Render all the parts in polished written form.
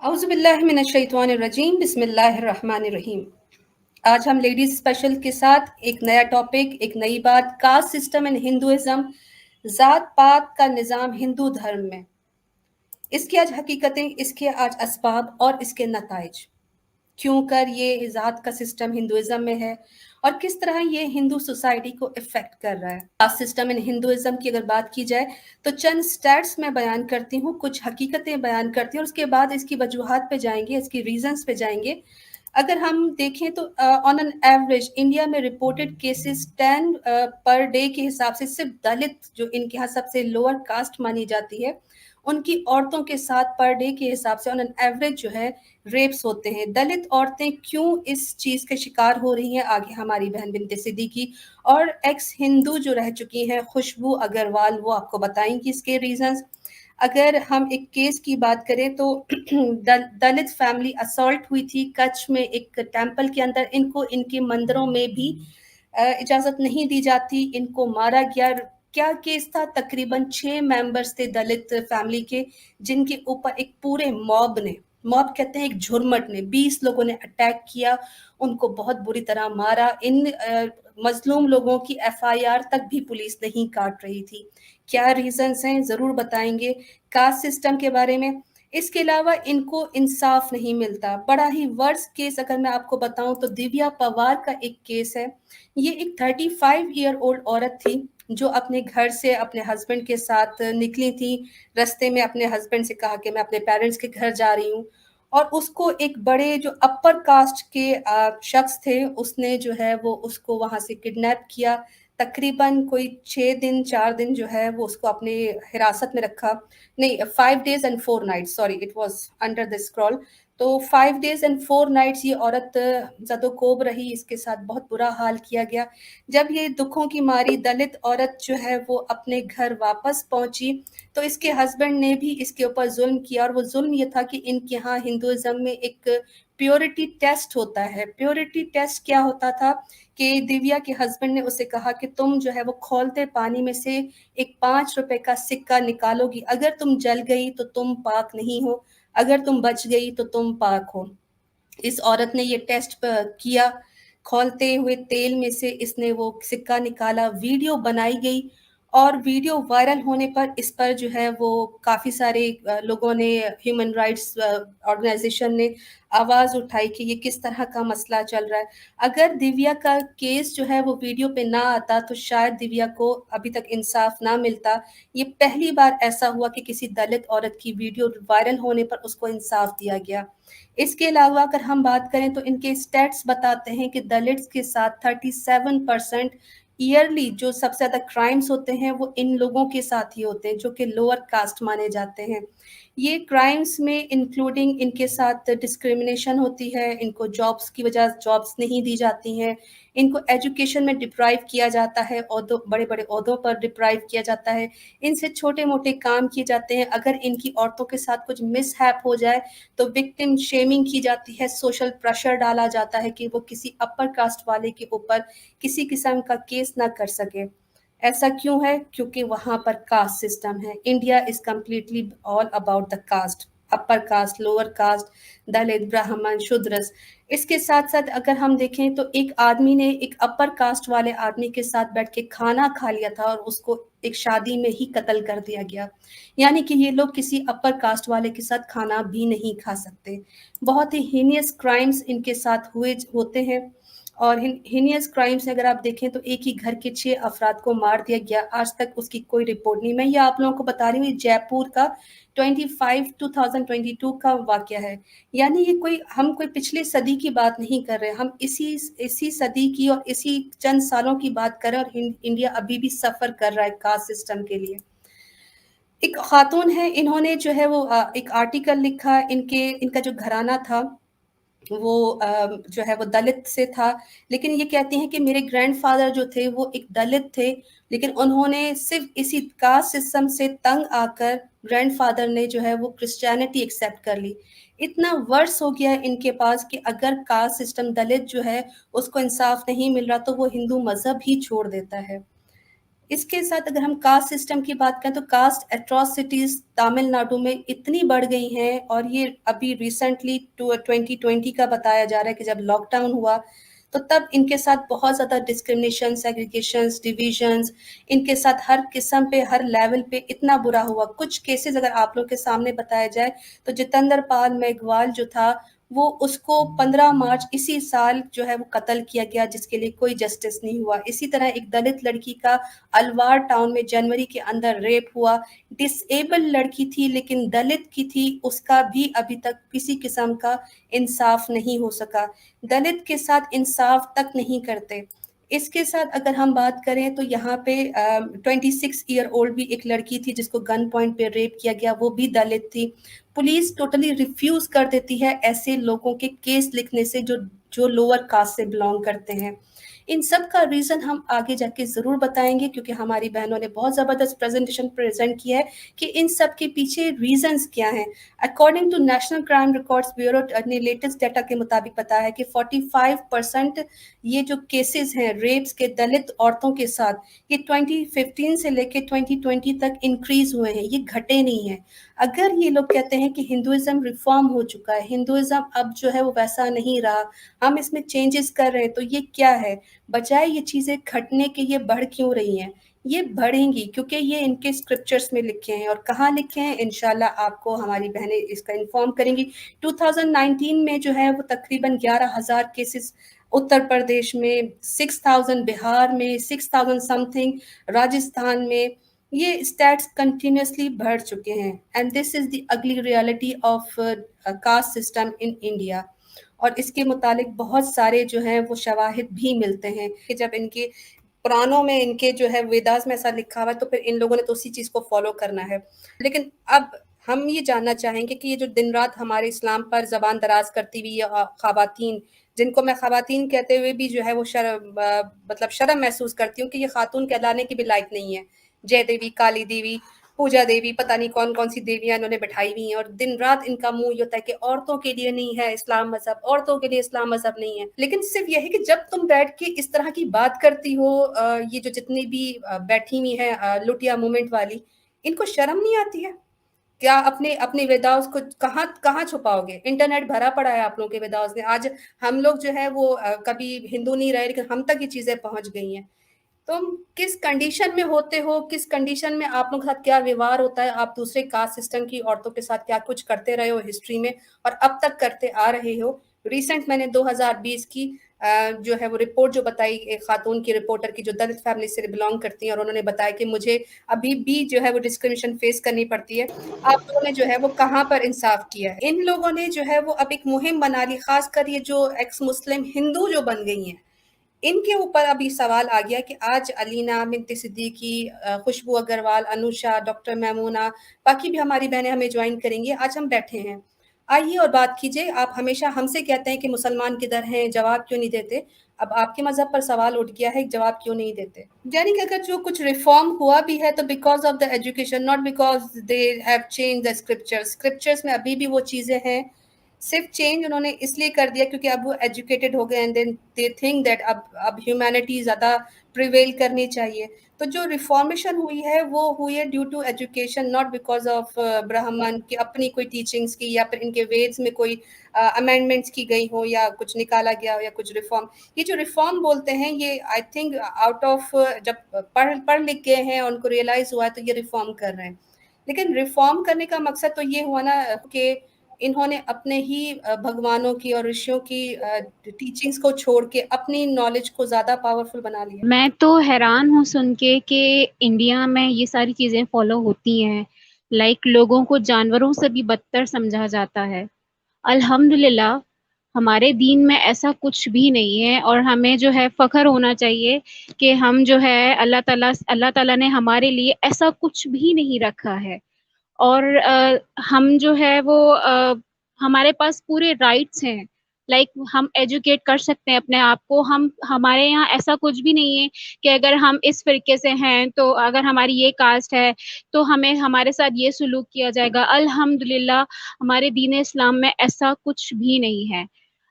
औज़ुबिल्लाहिमिनश्शैतानिर्रजीम बिस्मिल्लाहिर्रहमानिर्रहीम। आज हम लेडीज स्पेशल के साथ एक नया टॉपिक, एक नई बात, कास्ट सिस्टम इन हिंदुइज्म, जात पात का निज़ाम हिंदू धर्म में, इसकी आज हकीकतें, इसके आज असबाब और इसके नताइज, क्यों कर ये ज़ात का सिस्टम हिंदुइज्म में है और किस तरह ये हिंदू सोसाइटी को इफ़ेक्ट कर रहा है। कास्ट सिस्टम इन हिंदुइज्म की अगर बात की जाए तो चंद स्टैट्स मैं बयान करती हूँ, कुछ हकीकतें बयान करती हूँ और उसके बाद इसकी वजूहात पे जाएंगे, इसकी रीजंस पे जाएंगे। अगर हम देखें तो ऑन एन एवरेज इंडिया में रिपोर्टेड केसेस 10 पर डे के हिसाब से सिर्फ दलित, जो इनके यहाँ सबसे लोअर कास्ट मानी जाती है, उनकी औरतों के साथ पर डे के हिसाब से ऑन एन एवरेज जो है रेप्स होते हैं। दलित औरतें क्यों इस चीज़ के शिकार हो रही हैं, आगे हमारी बहन बिनते सिद्दीकी और एक्स हिंदू जो रह चुकी हैं खुशबू अग्रवाल, वो आपको बताएंगी इसके रीजंस। अगर हम एक केस की बात करें तो दलित फैमिली असॉल्ट हुई थी कच्छ में एक टेम्पल के अंदर। इनको इनके मंदिरों में भी इजाज़त नहीं दी जाती, इनको मारा गया। क्या केस था? तकरीबन 6 मेंबर्स थे दलित फैमिली के, जिनके ऊपर एक पूरे मॉब कहते हैं एक झुरमट ने, 20 लोगों ने अटैक किया, उनको बहुत बुरी तरह मारा। इन मजलूम लोगों की एफआईआर तक भी पुलिस नहीं काट रही थी। क्या रीजंस हैं ज़रूर बताएंगे। कास्ट सिस्टम के बारे में, इसके अलावा इनको इंसाफ नहीं मिलता। बड़ा ही वर्स केस अगर मैं आपको बताऊं तो दिव्या पवार का एक केस है। ये एक 35 ईयर ओल्ड औरत थी जो अपने घर से अपने हस्बैंड के साथ निकली थी। रास्ते में अपने हस्बैंड से कहा कि मैं अपने पेरेंट्स के घर जा रही हूँ, और उसको एक बड़े जो अपर कास्ट के शख्स थे, उसने जो है वो उसको वहां से किडनैप किया। तकरीबन कोई 6 दिन 4 दिन जो है वो उसको अपने हिरासत में रखा। नहीं, 5 days and 4 nights, sorry, it was under the scroll. तो 5 days and 4 nights ये औरत जदोकोब रही, इसके साथ बहुत बुरा हाल किया गया। जब ये दुखों की मारी दलित औरत जो है वो अपने घर वापस पहुंची तो इसके हस्बैंड ने भी इसके ऊपर जुल्म किया, और वो जुल्म ये था कि इनके यहाँ हिंदुइज्म में एक प्योरिटी टेस्ट होता है। प्योरिटी टेस्ट क्या होता था कि दिव्या के हस्बैंड ने उसे कहा कि तुम जो है वो खौलते पानी में से एक 5 रुपए का सिक्का निकालोगी, अगर तुम जल गई तो तुम पाक नहीं हो, अगर तुम बच गई तो तुम पाक हो। इस औरत ने ये टेस्ट किया, खौलते हुए तेल में से इसने वो सिक्का निकाला, वीडियो बनाई गई, और वीडियो वायरल होने पर इस पर जो है वो काफ़ी सारे लोगों ने, ह्यूमन राइट्स ऑर्गेनाइजेशन ने आवाज़ उठाई कि ये किस तरह का मसला चल रहा है। अगर दिव्या का केस जो है वो वीडियो पे ना आता तो शायद दिव्या को अभी तक इंसाफ ना मिलता। ये पहली बार ऐसा हुआ कि किसी दलित औरत की वीडियो वायरल होने पर उसको इंसाफ दिया गया। इसके अलावा अगर हम बात करें तो इनके स्टैट्स बताते हैं कि दलित्स के साथ 37% ईयरली जो सबसे ज़्यादा क्राइम्स होते हैं वो इन लोगों के साथ ही होते हैं जो कि लोअर कास्ट माने जाते हैं। ये क्राइम्स में इंक्लूडिंग इनके साथ डिस्क्रिमिनेशन होती है, इनको जॉब्स की वजह जॉब्स नहीं दी जाती हैं, इनको एजुकेशन में डिप्राइव किया जाता है, ओहदों, बड़े बड़े ओहदों पर डिप्राइव किया जाता है, इनसे छोटे मोटे काम किए जाते हैं। अगर इनकी औरतों के साथ कुछ मिसहैप हो जाए तो विक्टिम शेमिंग की जाती है, सोशल प्रेशर डाला जाता है कि वो किसी अपर कास्ट वाले के ऊपर किसी किस्म का केस ना कर सके। ऐसा क्यों है? क्योंकि वहां पर कास्ट सिस्टम है। India is completely all about the caste, upper caste, lower caste, Dalit, Brahmin, Shudra. इसके साथ साथ अगर हम देखें तो एक आदमी ने एक अपर कास्ट वाले आदमी के साथ बैठ के खाना खा लिया था और उसको एक शादी में ही कत्ल कर दिया गया। यानी कि ये लोग किसी अपर कास्ट वाले के साथ खाना भी नहीं खा सकते। बहुत ही हीनियस क्राइम्स इनके साथ हुए होते हैं। और हीनियस क्राइम्स अगर आप देखें तो एक ही घर के 6 अफराद को मार दिया गया, आज तक उसकी कोई रिपोर्ट नहीं। मैं ये आप लोगों को बता रही हूँ, जयपुर का 2022 का वाकया है। यानी ये कोई, हम कोई पिछले सदी की बात नहीं कर रहे, हम इसी सदी की और इसी चंद सालों की बात कर रहे हैं। और इंडिया अभी भी सफर कर रहा है कास्ट सिस्टम के लिए। एक खातून है, इन्होंने जो है वो एक आर्टिकल लिखा, इनका जो घराना था वो जो है वो दलित से था, लेकिन ये कहती हैं कि मेरे ग्रैंडफादर जो थे वो एक दलित थे, लेकिन उन्होंने सिर्फ इसी कास्ट सिस्टम से तंग आकर ग्रैंडफादर ने जो है वो क्रिश्चियनिटी एक्सेप्ट कर ली। इतना वर्स हो गया है इनके पास कि अगर कास्ट सिस्टम, दलित जो है उसको इंसाफ नहीं मिल रहा तो वो हिंदू मजहब ही छोड़ देता है। इसके साथ अगर हम कास्ट सिस्टम की बात करें तो कास्ट एट्रोसिटीज तमिलनाडु में इतनी बढ़ गई हैं, और ये अभी रिसेंटली 2020 का बताया जा रहा है कि जब लॉकडाउन हुआ तो तब इनके साथ बहुत ज़्यादा डिस्क्रिमिनेशन, सेग्रीगेशंस, डिविजन्स, इनके साथ हर किस्म पे, हर लेवल पे इतना बुरा हुआ। कुछ केसेस अगर आप लोग के सामने बताया जाए तो जितेंद्र पाल मेघवाल जो था, वो उसको 15 मार्च इसी साल जो है वो कत्ल किया गया, जिसके लिए कोई जस्टिस नहीं हुआ। इसी तरह एक दलित लड़की का अलवार टाउन में जनवरी के अंदर रेप हुआ। डिसेबल लड़की थी लेकिन दलित की थी, उसका भी अभी तक किसी किस्म का इंसाफ नहीं हो सका। दलित के साथ इंसाफ तक नहीं करते। इसके साथ अगर हम बात करें तो यहाँ पे 26 ईयर ओल्ड भी एक लड़की थी जिसको गन पॉइंट पे रेप किया गया, वो भी दलित थी। पुलिस टोटली रिफ्यूज कर देती है ऐसे लोगों के केस लिखने से जो जो लोअर कास्ट से बिलोंग करते हैं। इन सब का रीजन हम आगे जाके जरूर बताएंगे, क्योंकि हमारी बहनों ने बहुत जबरदस्त प्रेजेंटेशन प्रेजेंट किया है कि इन सब के पीछे रीजंस क्या हैं। According to national crime records bureau ने लेटेस्ट डाटा के मुताबिक बताया है कि 45% ये जो केसेस हैं रेप्स के दलित औरतों के साथ, ये 2015 से लेके 2020 तक इंक्रीज हुए हैं, ये घटे नहीं हैं। अगर ये लोग कहते हैं कि हिंदुइज्म रिफॉर्म हो चुका है, हिंदुइज्म अब जो है वो वैसा नहीं रहा, हम इसमें चेंजेस कर रहे हैं, तो ये क्या है? बजाय ये चीजें घटने के ये बढ़ क्यों रही हैं? ये बढ़ेंगी क्योंकि ये इनके स्क्रिप्चर्स में लिखे हैं, और कहाँ लिखे हैं इंशाल्लाह आपको हमारी बहनें इसका इन्फॉर्म करेंगी। 2019 में जो है वो तकरीबन 11,000 केसेस उत्तर प्रदेश में, 6,000 बिहार में, 6,000 समथिंग राजस्थान में, ये स्टैट्स कंटिन्यूसली बढ़ चुके हैं। And this is the ugly reality of caste system in India. और इसके मुतालिक बहुत सारे जो हैं वो शवाहिद भी मिलते हैं कि जब इनके पुराणों में, इनके जो है वेदास में ऐसा लिखा हुआ है, तो फिर इन लोगों ने तो उसी चीज़ को फॉलो करना है। लेकिन अब हम ये जानना चाहेंगे कि ये जो दिन रात हमारे इस्लाम पर ज़बान दराज करती हुई ख़वातीन, जिनको मैं ख़वातीन कहते हुए भी जो है वो मतलब शर्म महसूस करती हूँ कि ये खातून कहलाने की भी लायक नहीं है। जय देवी, काली देवी, पूजा देवी, पता नहीं कौन-कौन सी देवियाँ इन्होंने बैठाई हुई हैं, और दिन-रात इनका मुँह ये होता है कि औरतों के लिए नहीं है इस्लाम मज़हब, औरतों के लिए इस्लाम मज़हब नहीं है। लेकिन सिर्फ़ यही कि जब तुम बैठ के इस तरह की बात करती हो, ये जो जितनी भी बैठी हुई हैं लुटिया मूवमेंट वाली, इनको शर्म नहीं आती है? क्या अपने अपने वेदाउस को कहाँ कहाँ छुपाओगे? इंटरनेट भरा पड़ा है आप लोगों के वेदाउस में। आज हम लोग जो है वो कभी हिंदू नहीं रहे, लेकिन हम तक ये चीज़ें पहुँच गई हैं। तुम किस कंडीशन में होते हो, किस कंडीशन में आप लोगों के साथ क्या व्यवहार होता है, आप दूसरे कास्ट सिस्टम की औरतों के साथ क्या कुछ करते रहे हो हिस्ट्री में और अब तक करते आ रहे हो। रिसेंट मैंने 2020 की जो है वो रिपोर्ट जो बताई, एक खातून की रिपोर्टर की जो दलित फैमिली से बिलोंग करती हैं, और उन्होंने बताया कि मुझे अभी भी जो है वो डिस्क्रिमिनेशन फेस करनी पड़ती है। आप लोगों ने जो है वो कहाँ पर इंसाफ किया है? इन लोगों ने जो है वो अब एक मुहिम बना ली, खासकर ये जो एक्स मुस्लिम हिंदू जो बन गई हैं, इनके ऊपर अभी सवाल आ गया कि आज अलीना, मिंती सिद्दीकी, खुशबू अग्रवाल, अनुषा, डॉक्टर मैमूना, बाकी भी हमारी बहनें हमें ज्वाइन करेंगी। आज हम बैठे हैं, आइए और बात कीजिए। आप हमेशा हमसे कहते हैं कि मुसलमान किधर हैं, जवाब क्यों नहीं देते? अब आपके मज़हब पर सवाल उठ गया है, जवाब क्यों नहीं देते? यानी कि अगर जो कुछ रिफॉर्म हुआ भी है तो because of the education, not because they have changed the scriptures. Scriptures में अभी भी वो चीज़ें हैं, सिर्फ चेंज उन्होंने इसलिए कर दिया क्योंकि अब वो एजुकेटेड हो गए, and then they think that अब ह्यूमैनिटी ज़्यादा प्रिवेल करनी चाहिए। तो जो रिफॉर्मेशन हुई है वो हुई है due to education, not because of Brahmin की अपनी कोई टीचिंग्स की, या फिर इनके वेद्स में कोई अमेंडमेंट्स की गई हो, या कुछ निकाला गया हो, या कुछ रिफॉर्म। ये जो रिफॉर्म बोलते हैं ये आई थिंक आउट ऑफ जब पढ़ लिख गए हैं और उनको रियलाइज हुआ है तो ये रिफॉर्म कर रहे हैं। लेकिन रिफॉर्म करने का मकसद तो ये हुआ ना कि इन्होंने अपने ही भगवानों की और ऋषियों की टीचिंग्स को छोड़ के अपनी नॉलेज को ज़्यादा पावरफुल बना लिया। मैं तो हैरान हूँ सुन के कि इंडिया में ये सारी चीज़ें फॉलो होती हैं। लाइक लोगों को जानवरों से भी बदतर समझा जाता है। अल्हम्दुलिल्लाह हमारे दीन में ऐसा कुछ भी नहीं है, और हमें जो है फ़ख्र होना चाहिए कि हम जो है अल्लाह ताला ने हमारे लिए ऐसा कुछ भी नहीं रखा है। और हम जो है वो हमारे पास पूरे राइट्स हैं। लाइक हम एजुकेट कर सकते हैं अपने आप को। हम हमारे यहाँ ऐसा कुछ भी नहीं है कि अगर हम इस फिरके से हैं, तो अगर हमारी ये कास्ट है तो हमें हमारे साथ ये सुलूक किया जाएगा। अल्हम्दुलिल्लाह हमारे दीन इस्लाम में ऐसा कुछ भी नहीं है।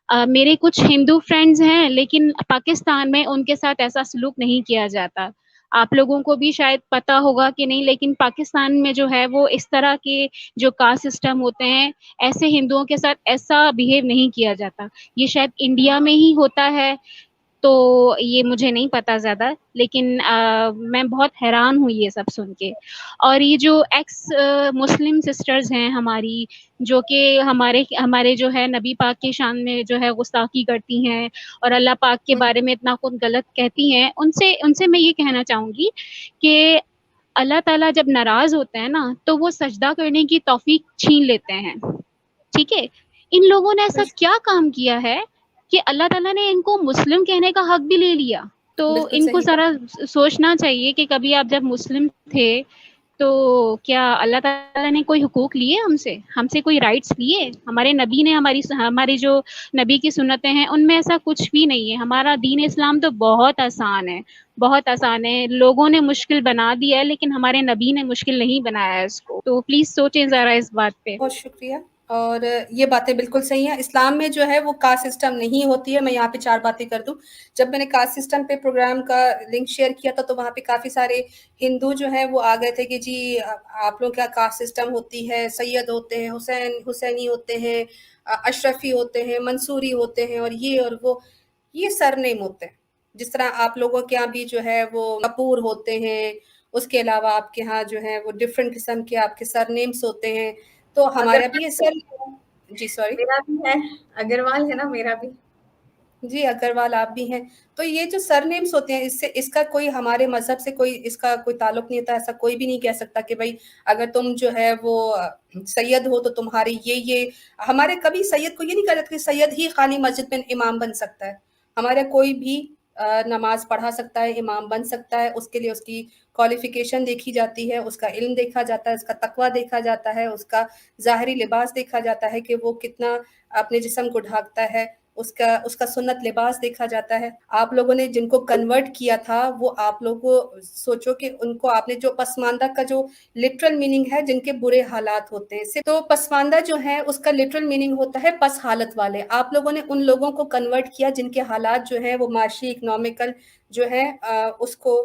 मेरे कुछ हिंदू फ्रेंड्स हैं, लेकिन पाकिस्तान में उनके साथ ऐसा सलूक नहीं किया जाता। आप लोगों को भी शायद पता होगा कि नहीं, लेकिन पाकिस्तान में जो है वो इस तरह के जो कास्ट सिस्टम होते हैं, ऐसे हिंदुओं के साथ ऐसा बिहेव नहीं किया जाता। ये शायद इंडिया में ही होता है, तो ये मुझे नहीं पता ज़्यादा, लेकिन मैं बहुत हैरान हुई ये सब सुन के। और ये जो एक्स मुस्लिम सिस्टर्स हैं हमारी, जो कि हमारे हमारे जो है नबी पाक की शान में जो है गुस्ताखी करती हैं और अल्लाह पाक के बारे में इतना कुछ गलत कहती हैं, उनसे उनसे मैं ये कहना चाहूँगी कि अल्लाह ताला जब नाराज़ होते हैं ना, तो वो सजदा करने की तौफीक छीन लेते हैं, ठीक है? इन लोगों ने ऐसा क्या काम किया है कि अल्लाह ताला ने इनको मुस्लिम कहने का हक भी ले लिया। तो बिल्कुल इनको सही बात। सारा सोचना चाहिए कि कभी आप जब मुस्लिम थे, तो क्या अल्लाह ताला ने कोई हुकूक लिए हमसे? हमसे कोई राइट्स लिए? हमारे नबी ने हमारी जो नबी की सुन्नतें हैं, उनमें ऐसा कुछ भी नहीं है। हमारा दीन इस्लाम तो बहुत आसान है, बहुत आसान है। लोगों ने मुश्किल बना दिया है, लेकिन हमारे नबी ने मुश्किल नहीं बनाया है इसको। तो प्लीज़ सोचें ज़रा इस बात पे। बहुत शुक्रिया। और ये बातें बिल्कुल सही हैं। इस्लाम में जो है वो कास्ट सिस्टम नहीं होती है। मैं यहाँ पे 4 बातें कर दूँ। जब मैंने कास्ट सिस्टम पे प्रोग्राम का लिंक शेयर किया था, तो वहाँ पे काफ़ी सारे हिंदू जो हैं वो आ गए थे कि जी आप लोगों क्या कास्ट सिस्टम होती है, सैयद होते हैं, हुसैनी होते हैं, अशरफी होते हैं, मंसूरी होते हैं और ये और वो। ये सरनेम होते हैं। जिस तरह आप लोगों के यहाँ भी जो है वो कपूर होते हैं, उसके अलावा आपके यहाँ जो है वो डिफरेंट किस्म के आपके सरनेम्स होते हैं। तो हमारा भी ये अग्रवाल सर जी सॉरी मेरा भी है, अग्रवाल है ना मेरा भी। जी अग्रवाल आप भी हैं। तो ये जो सरनेम्स होते हैं, इससे इसका कोई हमारे मजहब से कोई इसका कोई ताल्लुक नहीं होता। ऐसा कोई भी नहीं कह सकता कि भाई अगर तुम जो है वो सैयद हो तो तुम्हारे ये हमारे कभी सैयद को ये नहीं कहा जाता कि सैयद ही खाली मस्जिद में इमाम बन सकता है। हमारा कोई भी नमाज पढ़ा सकता है, इमाम बन सकता है। उसके लिए उसकी क्वालिफिकेशन देखी जाती है, उसका इल्म देखा जाता है, उसका तकवा देखा जाता है, उसका ज़ाहिरी लिबास देखा जाता है कि वो कितना अपने जिस्म को ढाँकता है, उसका उसका सुन्नत लिबास देखा जाता है। आप लोगों ने जिनको कन्वर्ट किया था, वो आप लोगों को सोचो कि उनको आपने जो पसमानदा का जो लिटरल मीनिंग है, जिनके बुरे हालात होते हैं। तो पसमानदा जो है उसका लिटरल मीनिंग होता है पस हालत वाले। आप लोगों ने उन लोगों को कन्वर्ट किया जिनके हालात जो है वो माशी, इकोनॉमिकल जो है उसको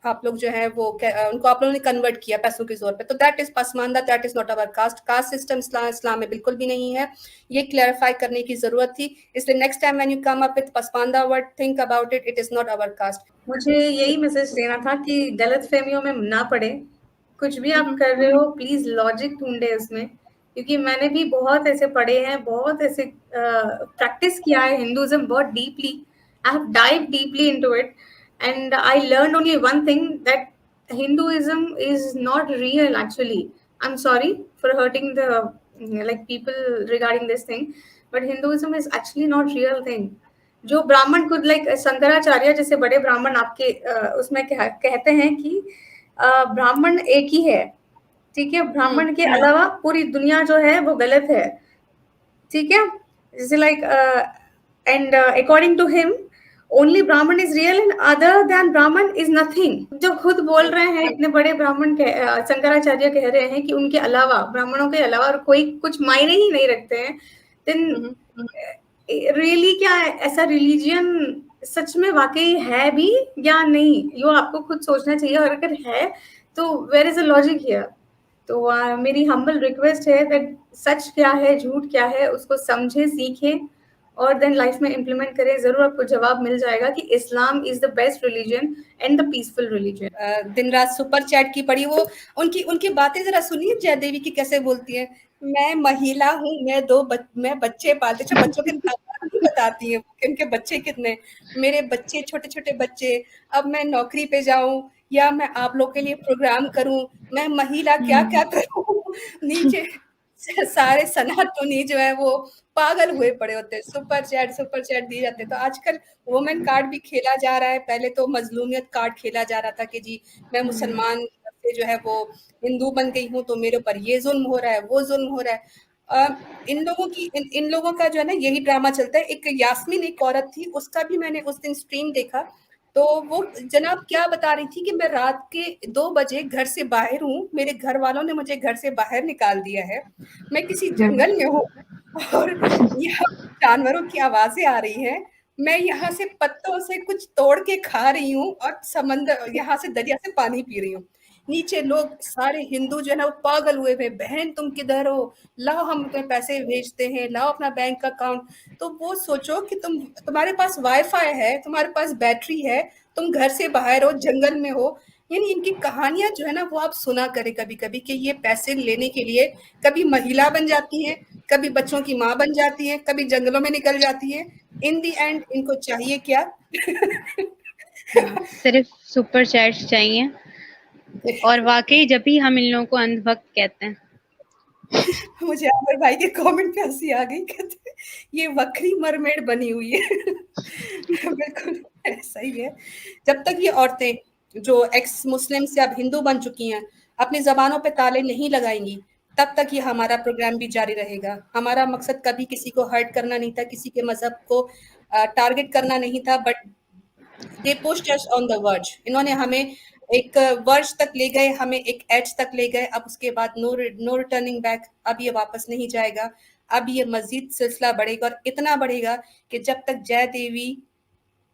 आप लोग जो है वो उनको आप लोगों ने कन्वर्ट किया पैसों के जोर पे। तो that is Pasmanda, that is not our caste. Caste system Islam में बिल्कुल भी नहीं है। ये क्लैरिफाई करने की जरूरत थी। इसलिए next time when you come up with Pasmanda word, think about it, it is not our caste. मुझे यही मैसेज देना था कि गलत फहमियों में ना पड़े। कुछ भी आप कर रहे हो, प्लीज लॉजिक ढूंढे उसमें, क्योंकि मैंने भी बहुत ऐसे पढ़े हैं, बहुत ऐसे प्रैक्टिस किया है हिंदुइज्म बहुत deeply. I have dive deeply into it and I learn only one thing, that Hinduism is not real actually. I'm sorry for hurting the like people regarding this thing, but Hinduism is actually not real thing. जो ब्राह्मण खुद like Shankaracharya जैसे बड़े ब्राह्मण आपके उसमें कहते हैं कि ब्राह्मण एक ही है, ठीक है? ब्राह्मण के अलावा पूरी दुनिया जो है वो गलत है, ठीक है? जैसे like and according to him only Brahmin is real and other than Brahmin is nothing. जब खुद बोल रहे हैं इतने बड़े ब्राह्मण शंकराचार्य कह रहे हैं कि उनके अलावा, ब्राह्मणों के अलावा और कोई कुछ मायने ही नहीं रखते हैं, देन रियली क्या ऐसा रिलीजियन सच में वाकई है भी या नहीं, यो आपको खुद सोचना चाहिए। और अगर है तो where is a logic here? तो मेरी हम्बल रिक्वेस्ट है दैट सच क्या है, झूठ क्या है, उसको समझे, सीखे और देन लाइफ में इम्प्लीमेंट करें। जरूर आपको जवाब मिल जाएगा कि Islam is the best religion and the peaceful religion. दिन रात सुपर चैट की पड़ी वो उनकी उनकी बातें जरा सुनिए जयदेवी की कैसे बोलती है। मैं महिला हूँ, मैं बच्चे पालती। अच्छा बच्चों के नाम भी बताती है कि उनके बच्चे कितने। मेरे बच्चे छोटे छोटे बच्चे। अब मैं नौकरी पे जाऊं या मैं आप लोग के लिए प्रोग्राम करूं, मैं महिला क्या क्या करूं। नीचे सारे सनातनी जो है वो पागल हुए पड़े होते हैं। सुपर चैट दिए जाते हैं। तो आजकल वुमेन कार्ड भी खेला जा रहा है। पहले तो मजलूमियत कार्ड खेला जा रहा था कि जी मैं मुसलमान से जो है वो हिंदू बन गई हूँ, तो मेरे ऊपर ये जुल्म हो रहा है, वो जुल्म हो रहा है। इन लोगों का जो है ना यही ड्रामा चलता है। एक यास्मीन एक औरत थी, उसका भी मैंने उस दिन स्ट्रीम देखा। तो वो जनाब क्या बता रही थी कि मैं रात के 2 बजे घर से बाहर हूँ, मेरे घर वालों ने मुझे घर से बाहर निकाल दिया है, मैं किसी जंगल में हूँ और यहाँ जानवरों की आवाजें आ रही हैं मैं यहाँ से पत्तों से कुछ तोड़ के खा रही हूँ और समंदर यहाँ से दरिया से पानी पी रही हूँ। नीचे लोग सारे हिंदू जो है ना वो पागल हुए हुए, बहन तुम किधर हो, लाओ हम तुम्हें पैसे भेजते हैं, लाओ अपना बैंक अकाउंट। तो वो सोचो कि तुम्हारे पास वाईफाई है, तुम्हारे पास बैटरी है, तुम घर से बाहर हो, जंगल में हो। यानी इनकी कहानियां जो है ना वो आप सुना करें कभी कभी कि ये पैसे लेने के लिए कभी महिला बन जाती हैं, कभी बच्चों की माँ बन जाती हैं, कभी जंगलों में निकल जाती हैं। इन दी एंड इनको चाहिए क्या? हाँ, सिर्फ सुपर चैट्स चाहिए। और वाकई जब भी हम इन लोगों को अंधभक्त कहते हैं। मुझे आमिर भाई के कमेंट पे हंसी आ गई, कहते ये वक्री मरमेड बनी हुई है। बिल्कुल ऐसा ही है। जब तक ये औरतें जो एक्स मुस्लिम से अब हिंदू बन चुकी हैं अपनी जबानों पे ताले नहीं लगाएंगी, तब तक ये हमारा प्रोग्राम भी जारी रहेगा। हमारा मकसद कभी किसी को हर्ट करना नहीं था, किसी के मजहब को टारगेट करना नहीं था, but they pushed us on the verge. इन्होंने हमें एक वर्ज तक ले गए, हमें एक एज तक ले गए। अब उसके बाद नो रिटर्निंग बैक, अब ये वापस नहीं जाएगा। अब ये मजीद सिलसिला बढ़ेगा और इतना बढ़ेगा कि जब तक जय देवी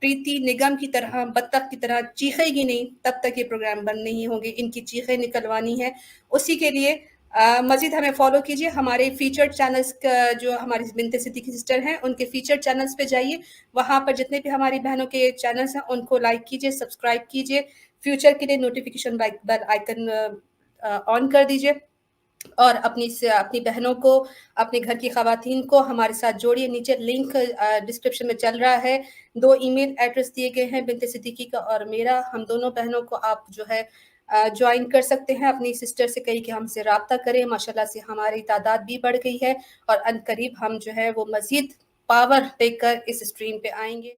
प्रीति निगम की तरह बत्तख की तरह चीखेगी नहीं, तब तक ये प्रोग्राम बंद नहीं होंगे। इनकी चीखें निकलवानी है। उसी के लिए मजीद हमें फॉलो कीजिए। हमारे फीचर्ड चैनल्स का जो हमारी बिनते सिद्दीकी सिस्टर हैं उनके फीचर्ड चैनल्स पे जाइए, वहाँ पर जितने भी हमारी बहनों के चैनल्स हैं उनको लाइक कीजिए, सब्सक्राइब कीजिए। फ्यूचर के लिए नोटिफिकेशन बेल आइकन ऑन कर दीजिए और अपनी बहनों को, अपने घर की खवातीन को हमारे साथ जोड़िए। नीचे लिंक डिस्क्रिप्शन में चल रहा है, 2 ईमेल एड्रेस दिए गए हैं, बिनते सिद्दीकी का और मेरा। हम दोनों बहनों को आप जो है ज्वाइन कर सकते हैं। अपनी सिस्टर से कहिए कि हमसे राब्ता करें। माशाल्लाह से हमारी तादाद भी बढ़ गई है और अनकरीब हम जो है वो मज़ीद पावर लेकर इस स्ट्रीम पे आएँगे।